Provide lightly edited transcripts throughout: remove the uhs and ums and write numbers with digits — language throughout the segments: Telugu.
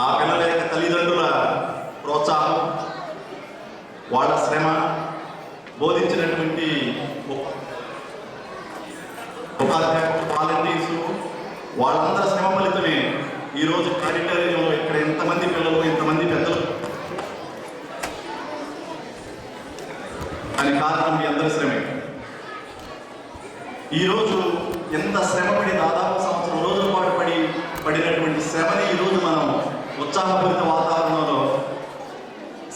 ఆ పిల్లల యొక్క తల్లిదండ్రుల ప్రోత్సాహం, వాళ్ళ శ్రమ, బోధించినటువంటి ఉపాధ్యాయులు, వాలంటీర్సు, వాళ్ళందరి శ్రమ ఫలితమే ఈరోజు ఆడిటోరియంలో ఇక్కడ ఎంతమంది పిల్లలు, ఎంతమంది పెద్దలు అని కారణం మీ అందరి శ్రమే. ఈరోజు ఎంత శ్రమపడి, దాదాపు సంవత్సరం రోజుల పాటు పడినటువంటి శ్రమని ఈరోజు మనం ఉత్సాహపూరిత వాతావరణంలో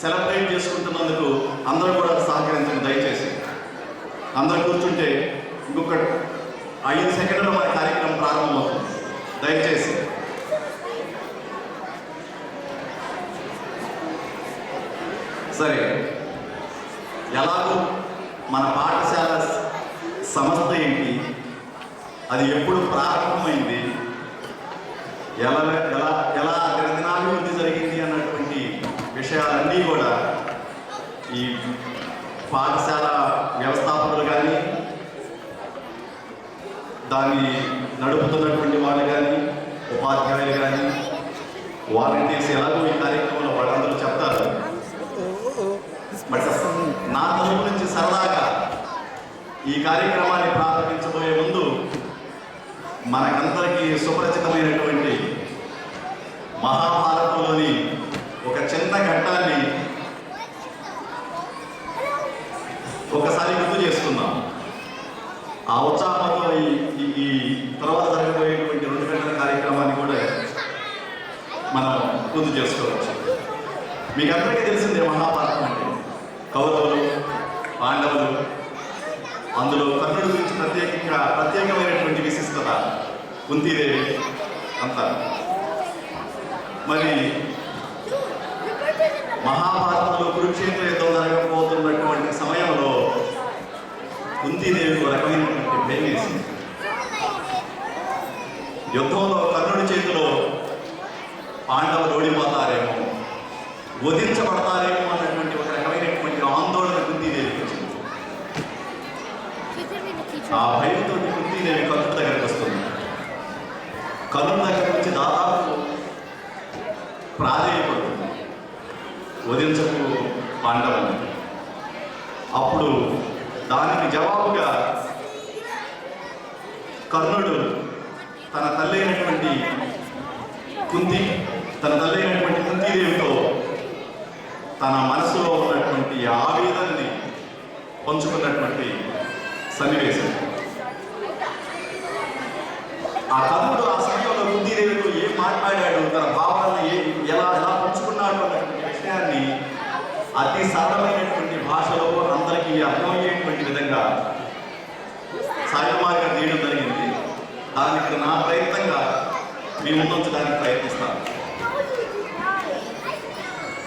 సెలబ్రేట్ చేసుకుంటున్నందుకు అందరూ కూడా సహకరించండి దయచేసి. అందరూ కూర్చుంటే ఇంకొక 5 సెకండ్లలో మన కార్యక్రమం ప్రారంభమవుతుంది. దయచేసి సరే. ఎలాగో మన పాఠశాల సంస్థ ఏంటి, అది ఎప్పుడు ప్రారంభమైంది, ఎలా ఎలా ఎలా దినాభివృద్ధి జరిగింది అన్నటువంటి విషయాలన్నీ కూడా ఈ పాఠశాల వ్యవస్థాపకులు కానీ, దాన్ని నడుపుతున్నటువంటి వాళ్ళు కానీ, ఉపాధ్యాయులు కానీ, వాలంటీర్స్ ఎలాగో ఈ కార్యక్రమంలో వాళ్ళందరూ చెప్తారు. బట్ నా తరపు నుంచి సరదాగా ఈ కార్యక్రమాన్ని ప్రారంభించబోయే ముందు మనకందరికీ సుపరిచితమైనటువంటి మహాభారతంలోని ఒక చిన్న ఘట్టాన్ని ఒకసారి గుర్తు చేసుకుందాం. ఆ ఉత్సాహంతో ఈ తర్వాత జరగబోయేటువంటి 2 గంటల కార్యక్రమాన్ని కూడా మనం గుర్తు చేసుకోవచ్చు. మీకు అందరికీ తెలిసిందే మహాభారతం అంటే కౌరవులు, పాండవులు, అందులో కర్ణుడి గురించి ప్రత్యేకమైనటువంటి విశిష్టత, కుంతీదేవి అంతా. మరి మహాభారతంలో కురుక్షేత్ర యుద్ధం జరగబోతున్నటువంటి సమయంలో కుంతీదేవికి ఒక రకమైనటువంటి భయం వేసింది. యుద్ధంలో కర్ణుడి చేతిలో పాండవులు ఓడిపోతారేమో, వధించబడతారేమో అన్నటువంటి ఒక రకమైనటువంటి ఆందోళన కుంతీదేవికి వచ్చింది. ఆ భయంతో కుంతీదేవి కర్ణుడి దగ్గరికి వస్తుంది. కర్ణుడి దగ్గర నుంచి దాదాపు ప్రాధేయపడుతుంది, వధించకు పాండవుని. అప్పుడు దానికి జవాబుగా కర్ణుడు తన తల్లి అయినటువంటి కుంతీదేవితో తన మనసులో ఉన్నటువంటి ఆవేదనని పంచుకున్నటువంటి సన్నివేశం. ఆ కర్ణుడు ఆ సమయంలో కుంతీదేవితో ఏం మాట్లాడాడు, తన భావాలను ఎలా పంచుకున్నాడు అన్నటువంటి విషయాన్ని అతి సరళమైనటువంటి భాషలో అందరికీ అర్థమయ్యేటువంటి విధంగా సాయమార్గం తీయడం జరిగింది. దానికి నా ప్రయత్నంగా మీ ముందుంచడానికి ప్రయత్నిస్తాను.